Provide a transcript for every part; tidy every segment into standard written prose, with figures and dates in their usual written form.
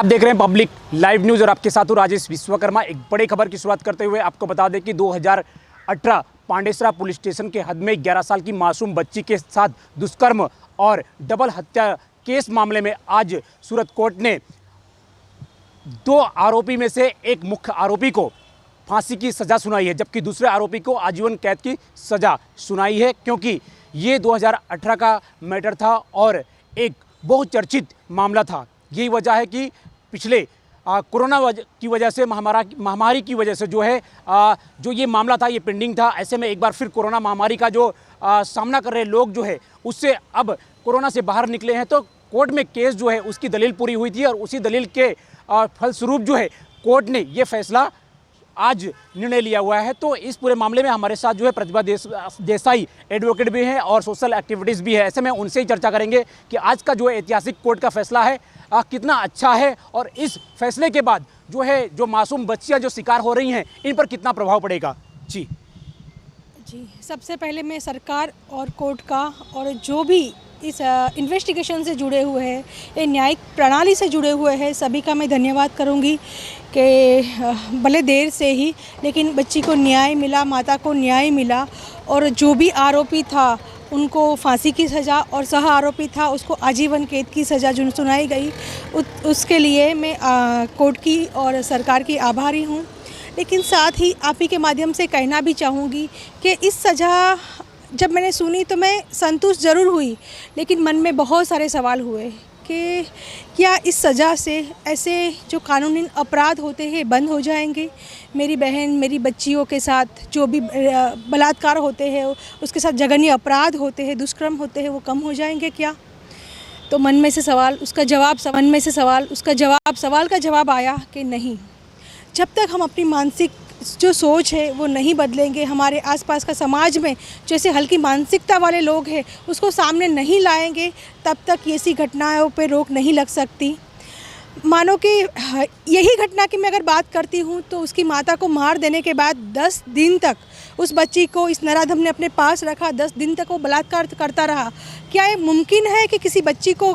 आप देख रहे हैं पब्लिक लाइव न्यूज़ और आपके साथ हूं राजेश विश्वकर्मा। एक बड़ी खबर की शुरुआत करते हुए आपको बता दें कि 2018 पांडेसरा पुलिस स्टेशन के हद में 11 साल की मासूम बच्ची के साथ दुष्कर्म और डबल हत्या केस मामले में आज सूरत कोर्ट ने 2 आरोपी में से एक मुख्य आरोपी को फांसी की सज़ा सुनाई है, जबकि दूसरे आरोपी को आजीवन कैद की सज़ा सुनाई है, क्योंकि ये 2018 का मैटर था और एक बहुचर्चित मामला था। यही वजह है कि पिछले कोरोना की वजह से महामारी की वजह से जो ये मामला था ये पेंडिंग था। ऐसे में एक बार फिर कोरोना महामारी का जो सामना कर रहे लोग जो है उससे अब कोरोना से बाहर निकले हैं, तो कोर्ट में केस जो है उसकी दलील पूरी हुई थी और उसी दलील के फलस्वरूप जो है कोर्ट ने ये फैसला आज निर्णय लिया हुआ है। तो इस पूरे मामले में हमारे साथ जो है प्रतिभा देसाई एडवोकेट भी हैं और सोशल एक्टिविटीज़ भी है। ऐसे में उनसे ही चर्चा करेंगे कि आज का जो ऐतिहासिक कोर्ट का फैसला है कितना अच्छा है और इस फैसले के बाद जो मासूम बच्चियां जो शिकार हो रही हैं इन पर कितना प्रभाव पड़ेगा। जी, सबसे पहले मैं सरकार और कोर्ट का और जो भी इस इन्वेस्टिगेशन से जुड़े हुए हैं, ये न्यायिक प्रणाली से जुड़े हुए हैं, सभी का मैं धन्यवाद करूंगी कि भले देर से ही लेकिन बच्ची को न्याय मिला, माता को न्याय मिला और जो भी आरोपी था उनको फांसी की सज़ा और सह आरोपी था उसको आजीवन कैद की सज़ा जो सुनाई गई, उसके लिए मैं कोर्ट की और सरकार की आभारी हूँ। लेकिन साथ ही आप ही के माध्यम से कहना भी चाहूँगी कि इस सज़ा जब मैंने सुनी तो मैं संतुष्ट ज़रूर हुई, लेकिन मन में बहुत सारे सवाल हुए कि क्या इस सज़ा से ऐसे जो कानूनी अपराध होते हैं बंद हो जाएंगे। मेरी बहन, मेरी बच्चियों के साथ जो भी बलात्कार होते हैं, उसके साथ जघन्य अपराध होते हैं, दुष्कर्म होते हैं, वो कम हो जाएंगे क्या। तो मन में से सवाल उसका सवाल का जवाब आया कि नहीं, जब तक हम अपनी मानसिक जो सोच है वो नहीं बदलेंगे, हमारे आसपास का समाज में जैसे हल्की मानसिकता वाले लोग हैं उसको सामने नहीं लाएंगे, तब तक ऐसी घटनाओं पे रोक नहीं लग सकती। मानो कि यही घटना की मैं अगर बात करती हूँ तो उसकी माता को मार देने के बाद 10 दिन तक उस बच्ची को इस नराधम ने अपने पास रखा, 10 दिन तक वो बलात्कार करता रहा। क्या ये मुमकिन है कि उस बच्ची को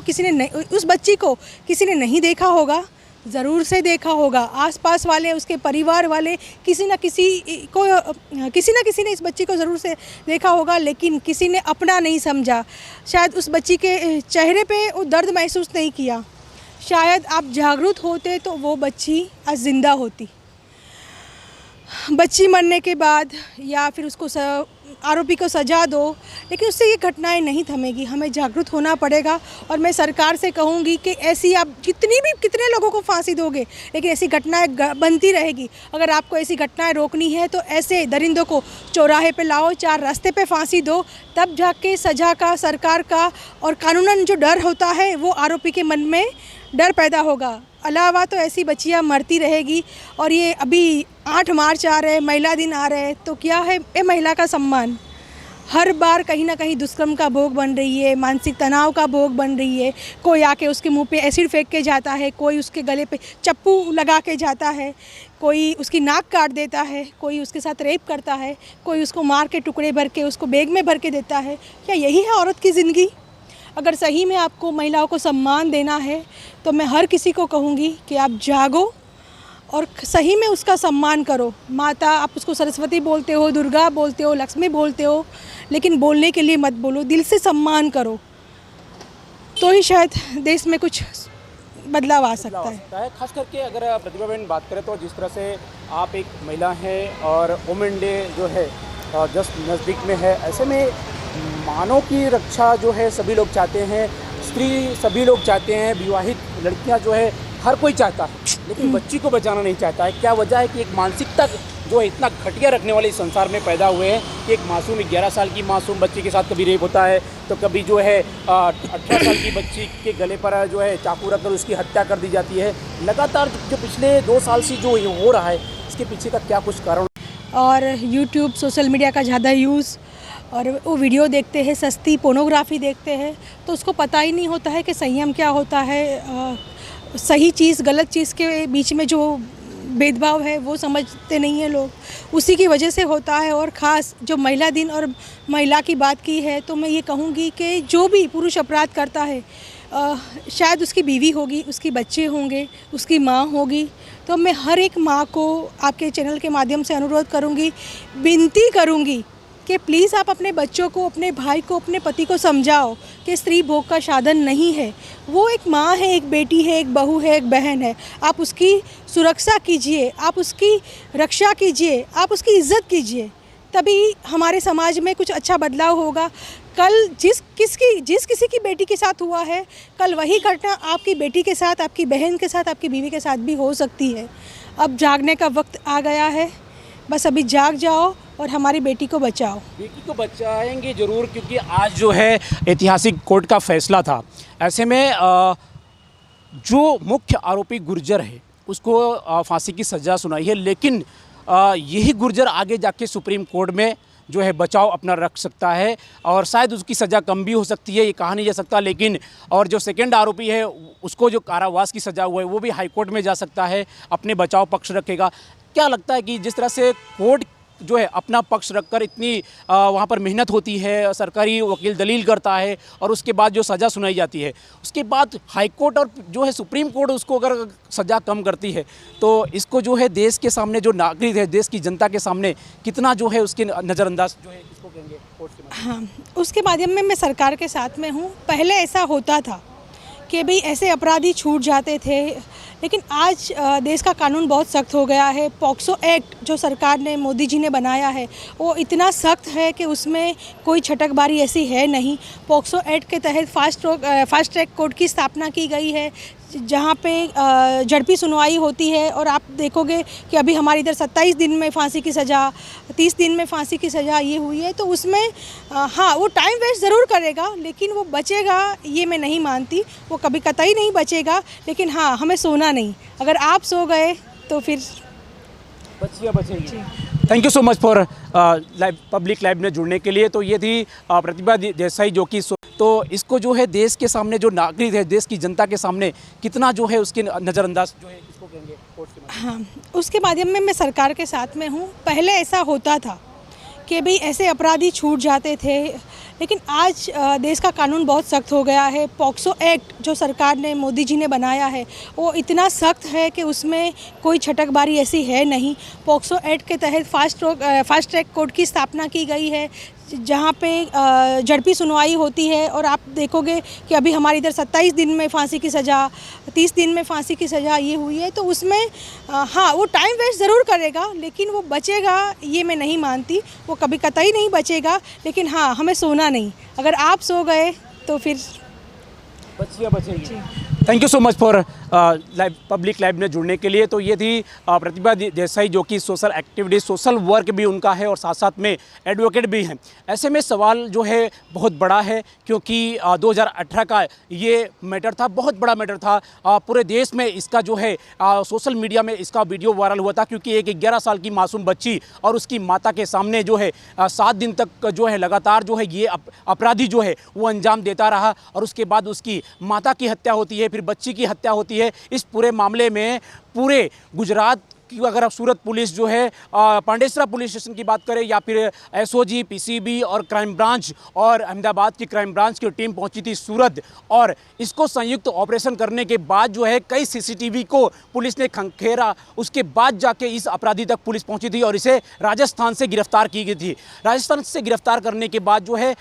किसी ने नहीं देखा होगा? ज़रूर से देखा होगा। आसपास वाले, उसके परिवार वाले, किसी न किसी ने इस बच्ची को ज़रूर से देखा होगा, लेकिन किसी ने अपना नहीं समझा। शायद उस बच्ची के चेहरे पे वो दर्द महसूस नहीं किया। शायद आप जागरूक होते तो वो बच्ची आज ज़िंदा होती। बच्ची मरने के बाद या फिर उसको आरोपी को सज़ा दो, लेकिन उससे ये घटनाएं नहीं थमेगी। हमें जागरूक होना पड़ेगा और मैं सरकार से कहूँगी कि ऐसी आप कितने लोगों को फांसी दोगे, लेकिन ऐसी घटनाएं बनती रहेगी। अगर आपको ऐसी घटनाएं रोकनी है तो ऐसे दरिंदों को चौराहे पे लाओ, 4 रास्ते पे फांसी दो, तब जाके सज़ा का, सरकार का और कानूनन जो डर होता है वो आरोपी के मन में डर पैदा होगा। अलावा तो ऐसी बच्चियां मरती रहेगी। और ये अभी 8 मार्च आ रहे, महिला दिन आ रहे, तो क्या है ये महिला का सम्मान हर बार कहीं ना कहीं दुष्कर्म का भोग बन रही है, मानसिक तनाव का भोग बन रही है। कोई आके उसके मुंह पे एसिड फेंक के जाता है, कोई उसके गले पे चप्पू लगा के जाता है, कोई उसकी नाक काट देता है, कोई उसके साथ रेप करता है, कोई उसको मार के टुकड़े भर के उसको बैग में भर के देता है। क्या यही है औरत की ज़िंदगी? अगर सही में आपको महिलाओं को सम्मान देना है तो मैं हर किसी को कहूँगी कि आप जागो और सही में उसका सम्मान करो। माता, आप उसको सरस्वती बोलते हो, दुर्गा बोलते हो, लक्ष्मी बोलते हो, लेकिन बोलने के लिए मत बोलो, दिल से सम्मान करो, तो ही शायद देश में कुछ बदलाव आ सकता है। खास करके अगर प्रतिभा बहन बात करें तो जिस तरह से आप एक महिला हैं और वुमेन डे जो है जस्ट नज़दीक में है, ऐसे में मानव की रक्षा जो है सभी लोग चाहते हैं, स्त्री सभी लोग चाहते हैं, विवाहित लड़कियां जो है हर कोई चाहता है, लेकिन बच्ची को बचाना नहीं चाहता है। क्या वजह है कि एक मानसिकता जो है इतना घटिया रखने वाले इस संसार में पैदा हुए हैं कि एक मासूम 11 साल की मासूम बच्ची के साथ कभी रेप होता है तो कभी जो है 18 साल की बच्ची के गले पर जो है चाकू रखकर उसकी हत्या कर दी जाती है। लगातार जो पिछले 2 साल से जो हो रहा है इसके पीछे का क्या कुछ कारण? और यूट्यूब, सोशल मीडिया का ज़्यादा यूज़ और वो वीडियो देखते हैं, सस्ती पोर्नोग्राफी देखते हैं, तो उसको पता ही नहीं होता है कि संयम क्या होता है, सही चीज़ गलत चीज़ के बीच में जो भेदभाव है वो समझते नहीं हैं लोग। उसी की वजह से होता है। और ख़ास जो महिला दिन और महिला की बात की है तो मैं ये कहूँगी कि जो भी पुरुष अपराध करता है शायद उसकी बीवी होगी, उसके बच्चे होंगे, उसकी माँ होगी। तो मैं हर एक माँ को आपके चैनल के माध्यम से अनुरोध करूँगी, विनती करूँगी कि प्लीज़ आप अपने बच्चों को, अपने भाई को, अपने पति को समझाओ कि स्त्री भोग का साधन नहीं है। वो एक माँ है, एक बेटी है, एक बहू है, एक बहन है। आप उसकी सुरक्षा कीजिए, आप उसकी रक्षा कीजिए, आप उसकी इज्जत कीजिए, तभी हमारे समाज में कुछ अच्छा बदलाव होगा। कल जिस किसी की बेटी के साथ हुआ है, कल वही घटना आपकी बेटी के साथ, आपकी बहन के साथ, आपकी बीवी के साथ भी हो सकती है। अब जागने का वक्त आ गया है, बस अभी जाग जाओ और हमारी बेटी को बचाओ। बेटी को बचाएंगे ज़रूर, क्योंकि आज जो है ऐतिहासिक कोर्ट का फैसला था। ऐसे में जो मुख्य आरोपी गुर्जर है उसको फांसी की सज़ा सुनाई है, लेकिन यही गुर्जर आगे जाके सुप्रीम कोर्ट में जो है बचाव अपना रख सकता है और शायद उसकी सज़ा कम भी हो सकती है, ये कहा नहीं जा सकता। लेकिन और जो सेकंड आरोपी है उसको जो कारावास की सज़ा हुआ है वो भी हाई कोर्ट में जा सकता है, अपने बचाव पक्ष रखेगा। क्या लगता है कि जिस तरह से कोर्ट जो है अपना पक्ष रखकर इतनी वहाँ पर मेहनत होती है, सरकारी वकील दलील करता है और उसके बाद जो सज़ा सुनाई जाती है, उसके बाद हाई कोर्ट और जो है सुप्रीम कोर्ट उसको अगर सज़ा कम करती है, तो इसको जो है देश के सामने जो नागरिक है, देश की जनता के सामने कितना जो है उसके नज़रअंदाज जो है इसको कहेंगे कोर्ट के माध्यम। हाँ, उसके माध्यम में मैं सरकार के साथ में हूँ। पहले ऐसा होता था कि भाई ऐसे अपराधी छूट जाते थे, लेकिन आज देश का कानून बहुत सख्त हो गया है। पॉक्सो एक्ट जो सरकार ने, मोदी जी ने बनाया है, वो इतना सख्त है कि उसमें कोई छटकबारी ऐसी है नहीं। पॉक्सो एक्ट के तहत फास्ट ट्रैक कोर्ट की स्थापना की गई है, जहाँ पे झड़पी सुनवाई होती है। और आप देखोगे कि अभी हमारे इधर 27 दिन में फांसी की सज़ा, 30 दिन में फांसी की सज़ा ये हुई है। तो उसमें हाँ, वो टाइम वेस्ट ज़रूर करेगा, लेकिन वो बचेगा ये मैं नहीं मानती। वो कभी कतई नहीं बचेगा, लेकिन हाँ, हमें सोना नहीं। अगर आप सो गए तो फिर बचेगी। Thank you so much for live public live में जुड़ने के लिए। तो ये थी प्रतिभा देसाई, जो कि तो इसको जो है देश के सामने जो नागरिक है, देश की जनता के सामने कितना जो है उसके नज़रअंदाज जो है इसको कहेंगे कोर्ट के माध्यम। हाँ, उसके माध्यम में मैं सरकार के साथ में हूँ। पहले ऐसा होता था कि भाई ऐसे अपराधी छूट जाते थे, लेकिन आज देश का कानून बहुत सख्त हो गया है। पॉक्सो एक्ट जो सरकार ने, मोदी जी ने बनाया है, वो इतना सख्त है कि उसमें कोई छटकबारी ऐसी है नहीं। पॉक्सो एक्ट के तहत फास्ट ट्रैक कोर्ट की स्थापना की गई है, जहाँ पे झड़पी सुनवाई होती है। और आप देखोगे कि अभी हमारे इधर 27 दिन में फांसी की सज़ा, 30 दिन में फांसी की सज़ा ये हुई है। तो उसमें हाँ, वो टाइम वेस्ट ज़रूर करेगा, लेकिन वो बचेगा ये मैं नहीं मानती। वो कभी कतई नहीं बचेगा, लेकिन हाँ, हमें सोना नहीं। अगर आप सो गए तो फिर बचेगी। Thank you so much for live public live में जुड़ने के लिए। तो ये थी प्रतिभा देसाई, जो कि सोशल एक्टिविटीज, सोशल वर्क भी उनका है और साथ साथ में एडवोकेट भी हैं। ऐसे में सवाल जो है बहुत बड़ा है, क्योंकि 2018 का ये मैटर था, बहुत बड़ा मैटर था। पूरे देश में इसका जो है सोशल मीडिया में इसका वीडियो वायरल हुआ था, क्योंकि एक 11 साल की मासूम बच्ची और उसकी माता के सामने जो है 7 दिन तक जो है लगातार जो है ये अपराधी जो है वो अंजाम देता रहा और उसके बाद उसकी माता की हत्या होती है, फिर बच्ची की हत्या होती है। इस पूरे मामले में पूरे गुजरात की अगर आप सूरत पुलिस जो है पांडेसरा पुलिस स्टेशन की बात करें, या फिर एसओजी, पीसीबी और क्राइम ब्रांच और अहमदाबाद की क्राइम ब्रांच की टीम पहुंची थी सूरत, और इसको संयुक्त ऑपरेशन करने के बाद जो है कई सीसीटीवी को पुलिस ने खंखेरा। उसके बाद जाके इस अपराधी तक पुलिस पहुंची थी और इसे राजस्थान से गिरफ्तार की गई थी। राजस्थान से गिरफ्तार करने के बाद जो है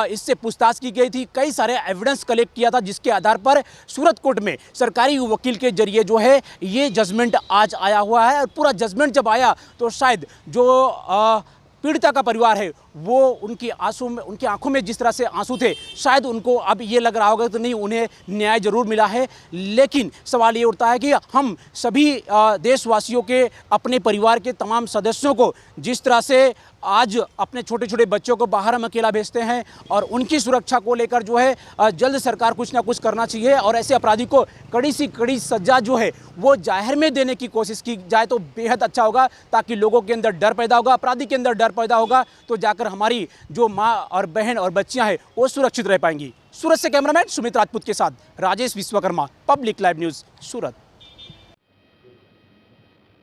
इससे पूछताछ की गई थी, कई सारे एविडेंस कलेक्ट किया था, जिसके आधार पर सूरत कोर्ट में सरकारी वकील के जरिए जो है ये जजमेंट आज आया हुआ है। और पूरा जजमेंट जब आया तो शायद जो पीड़िता का परिवार है वो उनकी आंखों में जिस तरह से आंसू थे, शायद उनको अब ये लग रहा होगा तो नहीं, उन्हें न्याय जरूर मिला है। लेकिन सवाल ये उठता है कि हम सभी देशवासियों के, अपने परिवार के तमाम सदस्यों को जिस तरह से आज अपने छोटे छोटे बच्चों को बाहर हम अकेला भेजते हैं, और उनकी सुरक्षा को लेकर जो है जल्द सरकार कुछ ना कुछ करना चाहिए और ऐसे अपराधी को कड़ी सी कड़ी सजा जो है वो जाहिर में देने की कोशिश की जाए तो बेहद अच्छा होगा, ताकि लोगों के अंदर डर पैदा होगा, अपराधी के अंदर डर पैदा होगा, तो जाकर हमारी जो माँ और बहन और बच्चियां हैं वो सुरक्षित रह पाएंगी। सूरत से कैमरामैन सुमित राजपूत के साथ Rajesh Vishwakarma, public live news, Surat.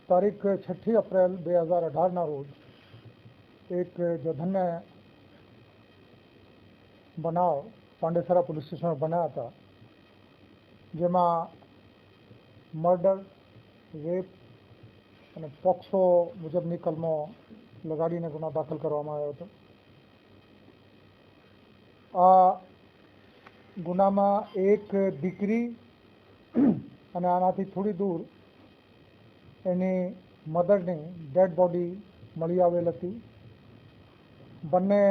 तारीख 6 अप्रैल 2018 रोज एक जघन्य बनाव पांडेसरा पुलिस स्टेशन में बनाया था, જેમાં મર્ડર, રેપ અને પોક્સો મુજબની કલમો લગાડીને ગુનો દાખલ કરવામાં આવ્યો હતો. આ ગુનામાં એક દીકરી અને આનાથી થોડી દૂર એની મધરની ડેડ બોડી મળી આવેલ હતી. બંને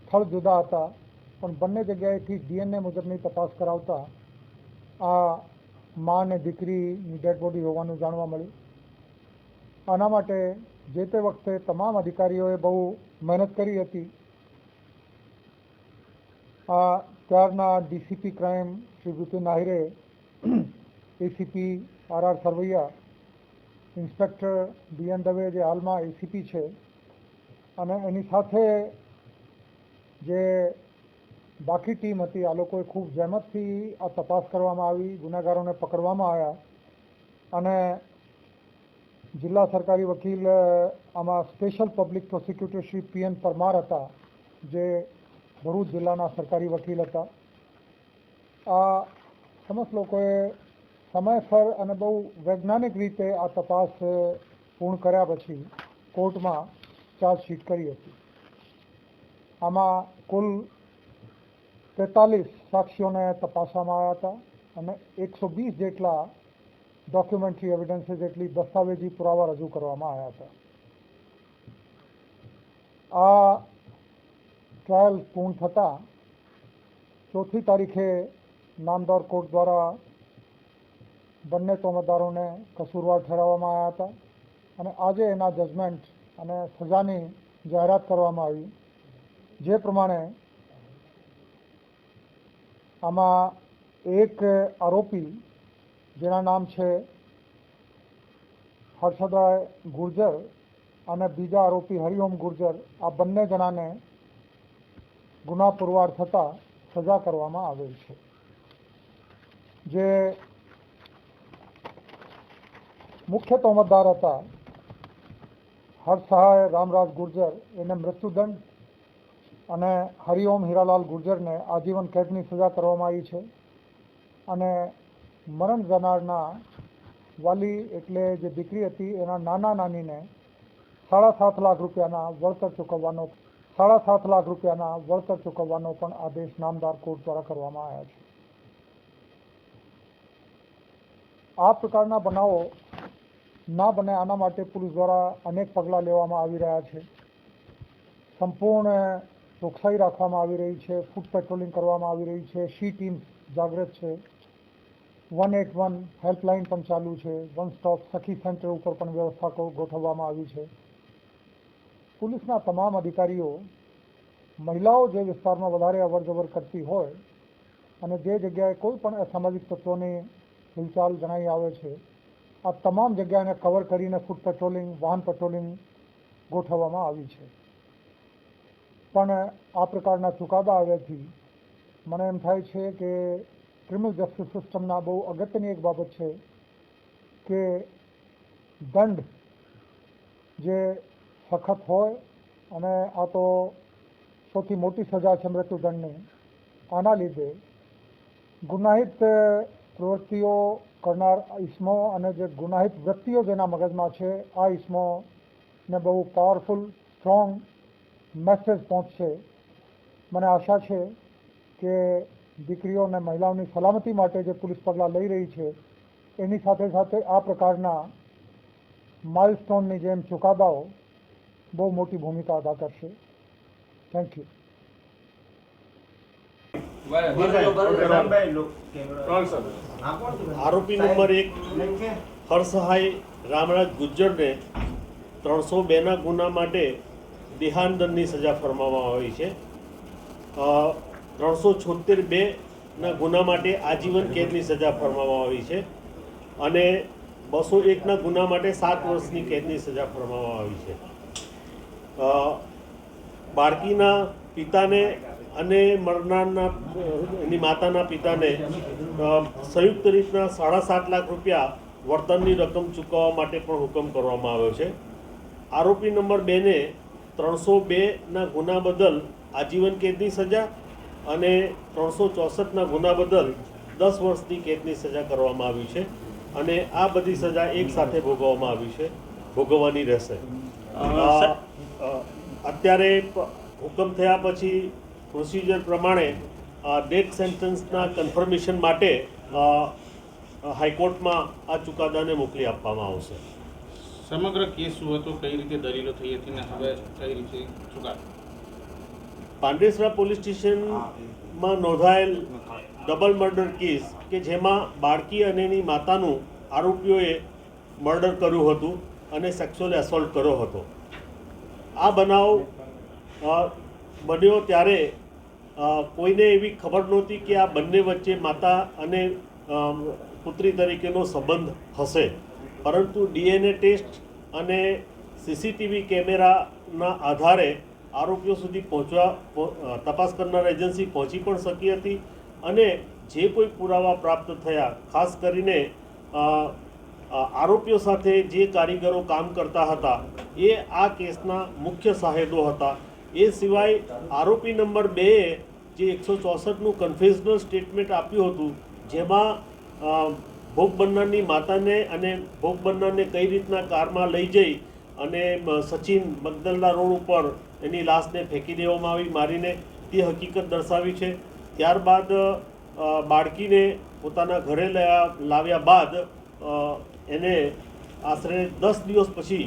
સ્થળ જુદા હતા, પણ બંને જગ્યાએથી DNA મુજબની તપાસ કરાવતા આ મા અને દીકરીની ડેડ બોડી હોવાનું જાણવા મળ્યું. આના માટે જે તે વખતે તમામ અધિકારીઓએ બહુ મહેનત કરી હતી. આ ત્યારના DCP ક્રાઇમ શ્રી વિપિન આહિરે, ACP RR Sarvaiya, inspector DN Dave જે હાલમાં ACP છે, અને એની સાથે જે બાકી ટીમ હતી, આ લોકોએ ખૂબ જહેમતથી આ તપાસ કરવામાં આવી, ગુનેગારોને પકડવામાં આવ્યા. અને જિલ્લા સરકારી વકીલ આમાં special public prosecutor Shri PN Parmar હતા, જે ભરૂચ જિલ્લાના સરકારી વકીલ હતા. આ સમસ્ત લોકોએ સમયસર અને બહુ વૈજ્ઞાનિક રીતે આ તપાસ પૂર્ણ કર્યા પછી કોર્ટમાં ચાર્જશીટ કરી હતી. આમાં કુલ 43 સાક્ષીઓને તપાસવામાં આવ્યા હતા અને 120 જેટલા ડોક્યુમેન્ટરી એવિડન્સીસ, જેટલી દસ્તાવેજી પુરાવા રજૂ કરવામાં આવ્યા હતા. આ ટ્રાયલ પૂર્ણ થતાં 4મી તારીખે નામદાર કોર્ટ દ્વારા બંને તોમતદારોને કસૂરવાર ઠેરવવામાં આવ્યા હતા અને આજે એના જજમેન્ટ અને સજાની જાહેરાત કરવામાં આવી. જે પ્રમાણે આમાં એક આરોપી જેના નામ છે હર્ષદભાઈ ગુર્જર અને બીજા આરોપી હરિઓમ ગુર્જર, આ બંને જણાને ગુના પુરવાર થતાં સજા કરવામાં આવેલ છે. જે મુખ્ય તોમતદાર હતા હર્ષસહાય રામરાજ ગુર્જર, એને મૃત્યુદંડ અને હરિઓમ હીરાલાલ ગુર્જરને આજીવન કેદની સજા કરવામાં આવી છે. અને મરણ જનારના વાલી એટલે જે દીકરી હતી એના નાના નાનીને 7.5 લાખ રૂપિયાના વળતર ચૂકવવાનો પણ આદેશ નામદાર કોર્ટ દ્વારા કરવામાં આવ્યા છે. આ પ્રકારના બનાવો ના બને આના માટે પોલીસ દ્વારા અનેક પગલાં લેવામાં આવી રહ્યા છે. સંપૂર્ણ ચોકસાઈ રાખવામાં આવી રહી છે. ફૂટ પેટ્રોલિંગ કરવામાં આવી રહી છે. સી ટીમ જાગૃત છે. 181 હેલ્પલાઇન પણ ચાલુ છે. વન સ્ટોપ સખી સેન્ટર ઉપર પણ વ્યવસ્થા ગોઠવવામાં આવી છે. પોલીસના તમામ અધિકારીઓ મહિલાઓ જે વિસ્તારમાં વધારે અવરજવર કરતી હોય અને જે જગ્યાએ કોઈ પણ અસામાજિક તત્વોની હિલચાલ જણાઈ આવે છે, આ તમામ જગ્યાને કવર કરીને ફૂટ પેટ્રોલિંગ, વાહન પેટ્રોલિંગ ગોઠવવામાં આવી છે. પણ આ પ્રકારના ચુકાદા આવ્યાથી મને એમ થાય છે કે ક્રિમિનલ જસ્ટિસ સિસ્ટમના બહુ અગત્યની એક બાબત છે કે દંડ જે સખત હોય, અને આ તો સૌથી મોટી સજા છે મૃત્યુદંડની. આના લીધે ગુનાહિત પ્રવૃત્તિઓ કરનાર ઇસમો અને જે ગુનાહિત વૃત્તિઓ જેના મગજમાં છે, આ ઇસમોને બહુ પાવરફુલ, સ્ટ્રોંગ મેસેજ પહોંચશે. મને આશા છે કે દીકરીઓ અને મહિલાઓની સલામતી માટે જે પોલીસ પગલાં લઈ રહી છે, એની સાથે સાથે આ પ્રકારના માઇલસ્ટોનની જેમ ચુકાદાઓ બહુ મોટી ભૂમિકા અદા કરશે. Thank you. આરોપી નંબર 1 હરસહાય રામરાજ ગુર્જરને 302ના ગુના માટે દેહાંતદંડની સજા ફરમાવવામાં આવી છે. 376(2)ના ગુના માટે આજીવન કેદની સજા ફરમાવવામાં આવી છે અને 201ના ગુના માટે 7 વર્ષની કેદની સજા ફરમાવવામાં આવી છે. બાળકીના પિતાને અને મરનારના એની માતાના પિતાને સંયુક્ત રીતના 7.5 લાખ રૂપિયા વળતરની રકમ ચૂકવવા માટે પણ હુકમ કરવામાં આવ્યો છે. આરોપી નંબર 2ને 302ના ગુના બદલ આજીવન કેદની સજા અને 364ના ગુના બદલ 10 વર્ષની કેદની સજા કરવામાં આવી છે અને આ બધી સજા એક સાથે ભોગવવામાં આવી છે, ભોગવવાની રહેશે. અત્યારે હુકમ થયા પછી પ્રોસિજર પ્રમાણે ડેથ સેન્ટન્સના કન્ફર્મેશન માટે હાઈકોર્ટમાં આ ચુકાદાને મોકલી આપવામાં આવશે. સમગ્ર કેસ શું હતો, કઈ રીતે દલીલો થઈ હતી ને હવે કઈ રીતે ચુકાદો? પાંડેસરા પોલીસ સ્ટેશનમાં નોંધાયેલ ડબલ મર્ડર કેસ કે જેમાં બાળકી અને એની માતાનું આરોપીઓએ મર્ડર કર્યું હતું અને સેક્સ્યુઅલ એસોલ્ટ કર્યો હતો. આ બનાવ બન્યો ત્યારે કોઈને એવી ખબર નહોતી કે આ બંને વચ્ચે માતા અને પુત્રી તરીકેનો સંબંધ હશે, પરંતુ DNA ટેસ્ટ અને CCTV કેમેરાના આધારે આરોપીઓ સુધી તપાસ કરનાર એજન્સી પહોંચી પણ શકી હતી અને જે કોઈ પુરાવા પ્રાપ્ત થયા, ખાસ કરીને આરોપીઓ સાથે જે કારીગરો કામ કરતા હતા એ આ કેસના મુખ્ય સાહેદો હતા. એ સિવાય આરોપી નંબર 2 જે 164નું કન્ફેશનલ સ્ટેટમેન્ટ આપ્યું હતું, જેમાં ભોગ બનનારની માતાને અને ભોગ બનનારને કઈ રીતના કારમાં લઈ જઈ અને સચિન મગદલના રોડ ઉપર એની લાશને ફેંકી દેવામાં આવી મારીને, તે હકીકત દર્શાવી છે. ત્યારબાદ બાળકીને પોતાના ઘરે લાવ્યા બાદ એને આશરે 10 દિવસ પછી